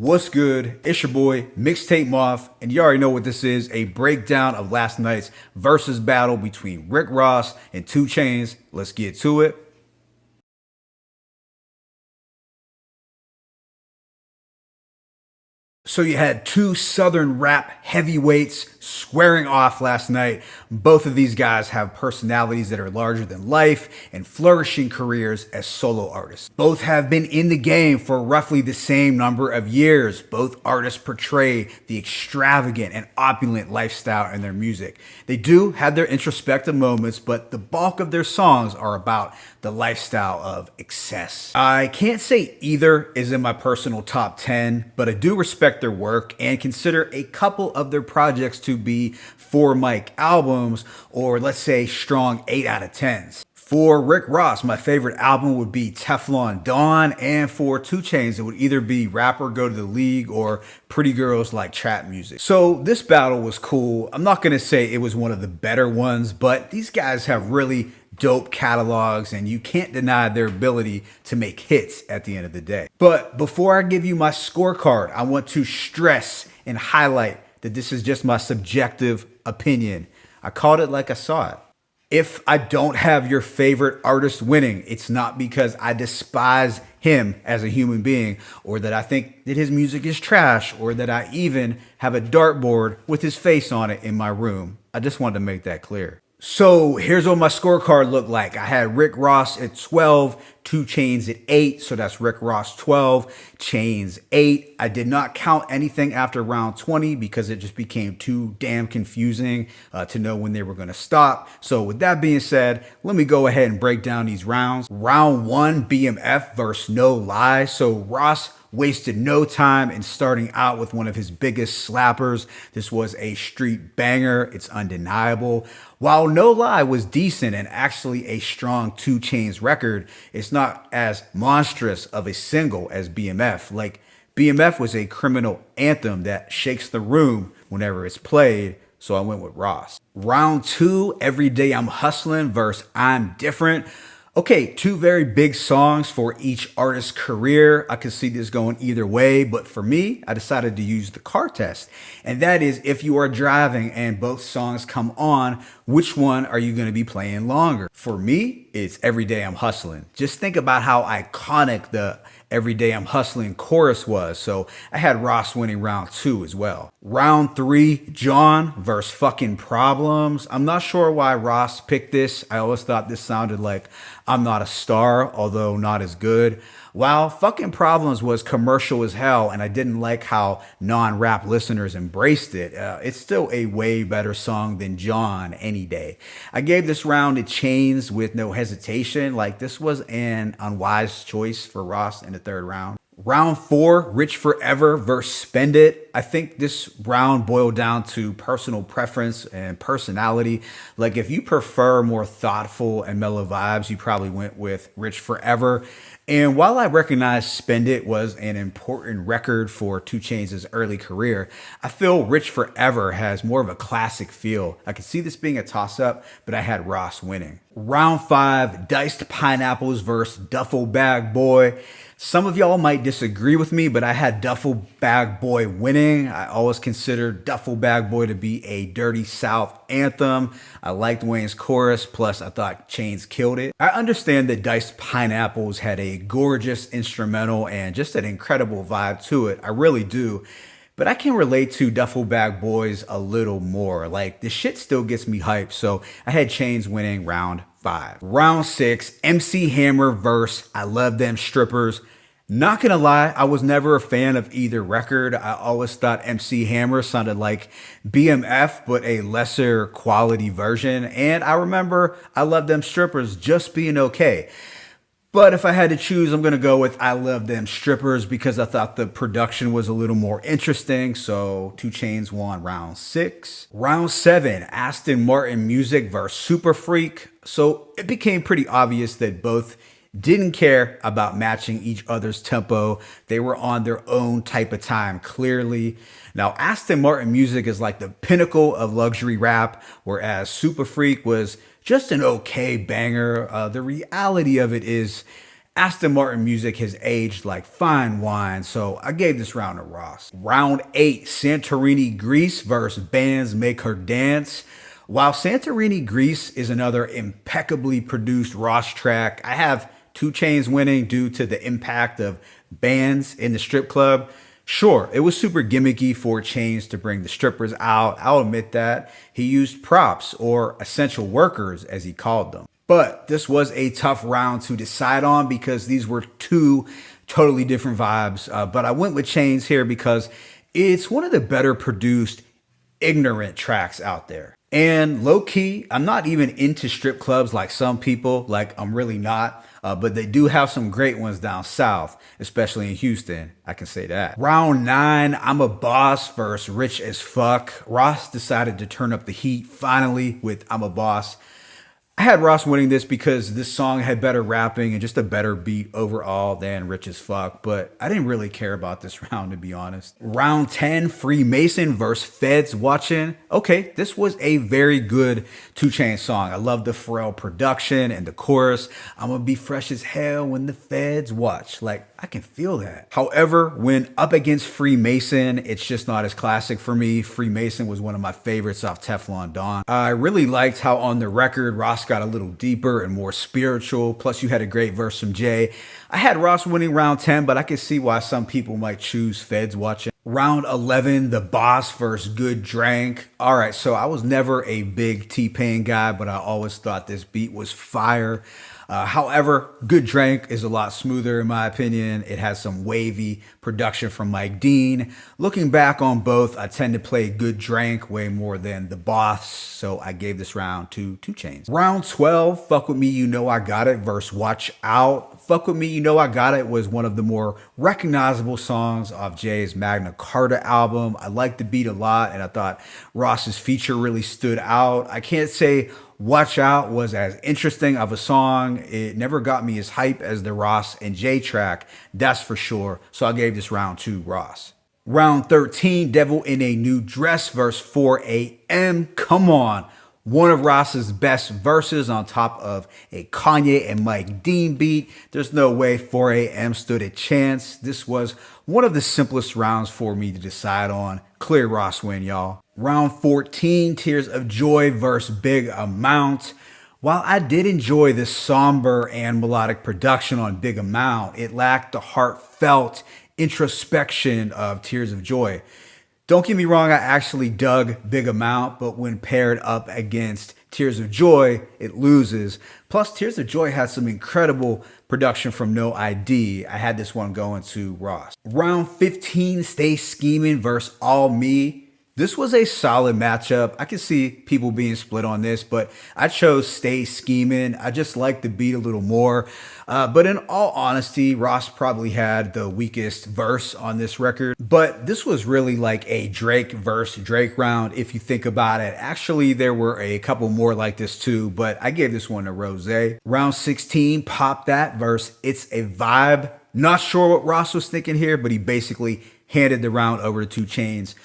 What's good? It's your boy, Mixtape Moth, and you already know what this is, a breakdown of last night's Verzuz battle between Rick Ross and 2 Chainz. Let's get to it. So you had two Southern rap heavyweights squaring off last night. Both of these guys have personalities that are larger than life and flourishing careers as solo artists. Both have been in the game for roughly the same number of years. Both artists portray the extravagant and opulent lifestyle in their music. They do have their introspective moments, but the bulk of their songs are about the lifestyle of excess. I can't say either is in my personal top 10, but I do respect their work and consider a couple of their projects to be 4 mic albums, or let's say strong 8 out of 10s. For Rick Ross, my favorite album would be Teflon Don, and for 2 Chainz, it would either be Rapper Go to the League or Pretty Girls Like Trap Music. So this battle was cool. I'm not gonna say it was one of the better ones, but these guys have really dope catalogs and you can't deny their ability to make hits at the end of the day. But before I give you my scorecard, I want to stress and highlight that this is just my subjective opinion. I called it like I saw it. If I don't have your favorite artist winning, it's not because I despise him as a human being, or that I think that his music is trash, or that I even have a dartboard with his face on it in my room. I just wanted to make that clear. So here's what my scorecard looked like. I had Rick Ross at 12, 2 Chainz at 8. So that's Rick Ross 12, Chainz 8. I did not count anything after round 20 because it just became too damn confusing to know when they were going to stop. So with that being said, let me go ahead and break down these rounds. Round 1, BMF versus No Lie. So Ross wasted no time in starting out with one of his biggest slappers. This was a street banger. It's undeniable. While No Lie was decent and actually a strong 2 Chainz record, it's not as monstrous of a single as BMF. Like, BMF was a criminal anthem that shakes the room whenever it's played, so I went with Ross. Round 2, Every Day I'm Hustling versus I'm Different. Okay, 2 very big songs for each artist's career. I could see this going either way, but for me, I decided to use the car test. And that is, if you are driving and both songs come on, which one are you going to be playing longer? For me, it's Every Day I'm Hustling. Just think about how iconic the Every Day I'm Hustling chorus was. So I had Ross winning round 2 as well. Round 3, John versus Fucking Problems. I'm not sure why Ross picked this. I always thought this sounded like I'm Not a Star, although not as good. While Fucking Problems was commercial as hell and I didn't like how non-rap listeners embraced it, it's still a way better song than John any day. I gave this round to Chainz with no hesitation. Like, this was an unwise choice for Ross in the 3rd round. Round 4, Rich Forever versus Spend It. I think this round boiled down to personal preference and personality. Like, if you prefer more thoughtful and mellow vibes, you probably went with Rich Forever. And while I recognize Spend It was an important record for 2 Chainz' early career, I feel Rich Forever has more of a classic feel. I could see this being a toss-up, but I had Ross winning. Round 5, Diced Pineapples versus Duffel Bag Boy. Some of y'all might disagree with me, but I had Duffel Bag Boy winning. I always considered Duffel Bag Boy to be a Dirty South anthem. I liked Wayne's chorus, plus I thought Chainz killed it. I understand that Diced Pineapples had a gorgeous instrumental and just an incredible vibe to it. I really do. But I can relate to Duffel Bag Boys a little more. Like, the shit still gets me hyped, so I had Chainz winning round 5. Round 6, MC Hammer versus I Love Them Strippers. Not gonna lie, I was never a fan of either record. I always thought MC Hammer sounded like BMF, but a lesser quality version. And I remember I Love Them Strippers just being okay. But if I had to choose, I'm going to go with I Love Them Strippers because I thought the production was a little more interesting. So 2 Chainz won round 6. Round 7, Aston Martin Music versus Super Freak. So it became pretty obvious that both didn't care about matching each other's tempo. They were on their own type of time, clearly. Now, Aston Martin Music is like the pinnacle of luxury rap, whereas Super Freak was just an okay banger. The reality of it is Aston Martin music has aged like fine wine, so I gave this round to Ross. Round 8, Santorini Greece versus Bands Make Her Dance. While Santorini Greece is another impeccably produced Ross track, I have 2 Chainz winning due to the impact of bands in the strip club. Sure, it was super gimmicky for Chainz to bring the strippers out. I'll admit that. He used props, or essential workers as he called them. But this was a tough round to decide on because these were 2 totally different vibes. But I went with Chainz here because it's one of the better produced ignorant tracks out there. And low key, I'm not even into strip clubs like some people, like I'm really not. But they do have some great ones down south, especially in Houston. I can say that. Round 9, I'm a Boss versus Rich as Fuck. Ross decided to turn up the heat finally with I'm a Boss. I had Ross winning this because this song had better rapping and just a better beat overall than Rich as Fuck, but I didn't really care about this round, to be honest. Round 10, Freemason versus Feds Watchin'. Okay, this was a very good 2 Chainz song. I love the Pharrell production and the chorus. I'm gonna be fresh as hell when the feds watch. Like, I can feel that. However, when up against Freemason, it's just not as classic for me. Freemason was one of my favorites off Teflon Don. I really liked how on the record, Ross got a little deeper and more spiritual. Plus, you had a great verse from Jay. I had Ross winning round 10, but I can see why some people might choose Feds Watching. Round 11, The Boss versus Good Drank. All right, so I was never a big T-Pain guy, but I always thought this beat was fire. However, Good Drank is a lot smoother in my opinion. It has some wavy production from Mike Dean. Looking back on both, I tend to play Good Drank way more than The Boss, so I gave this round to 2 Chainz. Round 12, Fuck With Me You Know I Got It versus Watch Out. Fuck With Me You Know I Got It was one of the more recognizable songs off Jay's Magna Carta album. I liked the beat a lot, and I thought Ross's feature really stood out. I can't say Watch Out was as interesting of a song. It never got me as hype as the Ross and Jay track, that's for sure. So I gave this round to Ross. Round 13, Devil in a New Dress versus 4 a.m. Come on. One of Ross's best verses on top of a Kanye and Mike Dean beat. There's no way 4 a.m. stood a chance. This was one of the simplest rounds for me to decide on. Clear Ross win, y'all. Round 14, Tears of Joy versus Big Amount. While I did enjoy the somber and melodic production on Big Amount, it lacked the heartfelt introspection of Tears of Joy. Don't get me wrong, I actually dug Big Amount, but when paired up against Tears of Joy, it loses. Plus, Tears of Joy had some incredible production from No ID. I had this one going to Ross. Round 15, Stay Scheming versus All Me. This was a solid matchup. I can see people being split on this, but I chose Stay Scheming. I just like the beat a little more. But in all honesty, Ross probably had the weakest verse on this record. But this was really like a Drake versus Drake round if you think about it. Actually, there were a couple more like this too, but I gave this one to Rose. Round 16, Pop That versus It's a Vibe. Not sure what Ross was thinking here, but he basically handed the round over to 2 Chainz.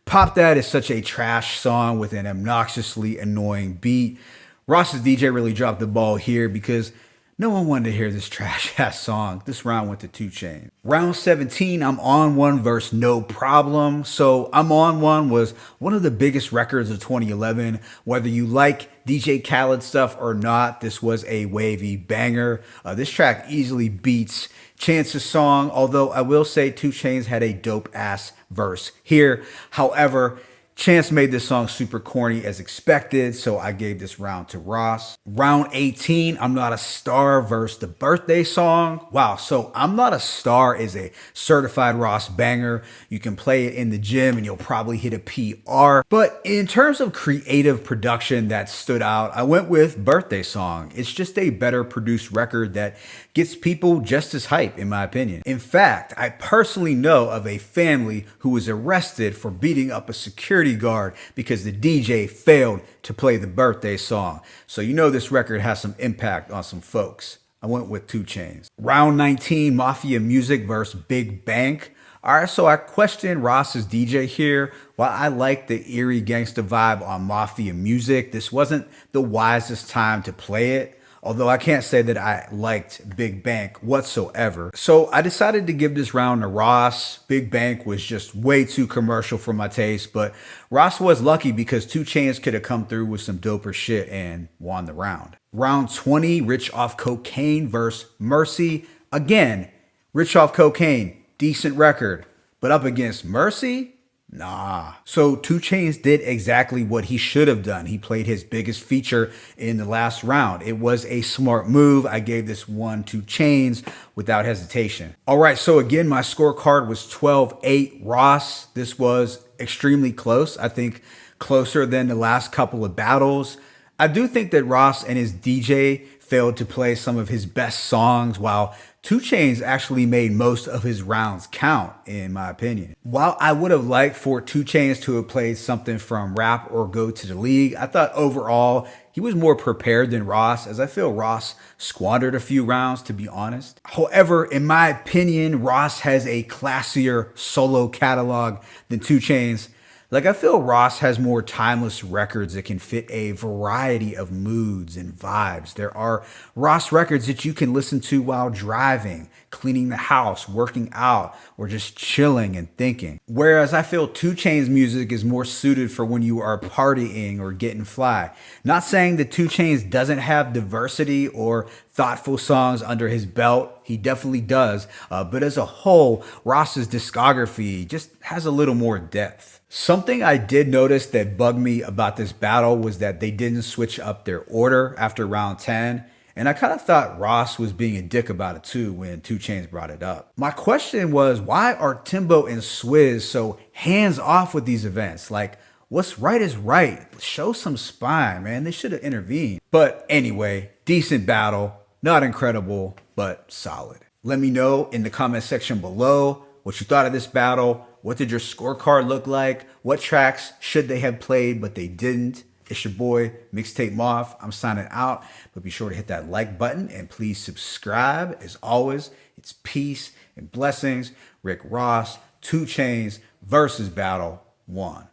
Pop That is such a trash song with an obnoxiously annoying beat. Ross's DJ really dropped the ball here because no one wanted to hear this trash-ass song. This round went to 2 Chainz. Round 17, I'm On One versus No Problem. So I'm On One was one of the biggest records of 2011. Whether you like DJ Khaled stuff or not, this was a wavy banger. This track easily beats Chance's song, although I will say 2 Chainz had a dope-ass verse here. However, Chance made this song super corny as expected, so I gave this round to Ross. Round 18, I'm Not a Star versus The Birthday Song. Wow, so I'm Not a Star is a certified Ross banger. You can play it in the gym and you'll probably hit a PR. But in terms of creative production that stood out, I went with Birthday Song. It's just a better produced record that gets people just as hype, in my opinion. In fact, I personally know of a family who was arrested for beating up a security guard because the DJ failed to play the Birthday Song. So you know this record has some impact on some folks. I went with 2 Chainz. Round 19, Mafia Music versus Big Bank. All right, so I questioned Ross's DJ here. While I like the eerie gangsta vibe on Mafia Music, this wasn't the wisest time to play it. although I can't say that I liked Big Bank whatsoever. So I decided to give this round to Ross. Big Bank was just way too commercial for my taste, but Ross was lucky because 2 Chainz could have come through with some doper shit and won the round. Round 20, Rich Off Cocaine versus Mercy. Again, Rich Off Cocaine, decent record, but up against Mercy? Nah. So 2 Chainz did exactly what he should have done. He played his biggest feature in the last round. It was a smart move. I gave this one to Chainz without hesitation. All right, so again, my scorecard was 12-8 Ross. This was extremely close. I think closer than the last couple of battles. I do think that Ross and his DJ failed to play some of his best songs, while 2 Chainz actually made most of his rounds count, in my opinion. While I would have liked for 2 Chainz to have played something from Rap or Go to the League, I thought overall he was more prepared than Ross, as I feel Ross squandered a few rounds, to be honest. However, in my opinion, Ross has a classier solo catalog than 2 Chainz. Like, I feel Ross has more timeless records that can fit a variety of moods and vibes. There are Ross records that you can listen to while driving, cleaning the house, working out, or just chilling and thinking. Whereas I feel 2 Chainz music is more suited for when you are partying or getting fly. Not saying that 2 Chainz doesn't have diversity or thoughtful songs under his belt. He definitely does. But as a whole, Ross's discography just has a little more depth. Something I did notice that bugged me about this battle was that they didn't switch up their order after round 10. And I kind of thought Ross was being a dick about it too when 2 Chainz brought it up. My question was, why are Timbo and Swizz so hands off with these events? Like, what's right is right. Show some spine, man. They should have intervened. But anyway, decent battle. Not incredible, but solid. Let me know in the comment section below what you thought of this battle. What did your scorecard look like? What tracks should they have played, but they didn't? It's your boy, Mixtape Moth. I'm signing out, but be sure to hit that like button and please subscribe. As always, it's peace and blessings. Rick Ross, 2 Chainz versus Battle 1.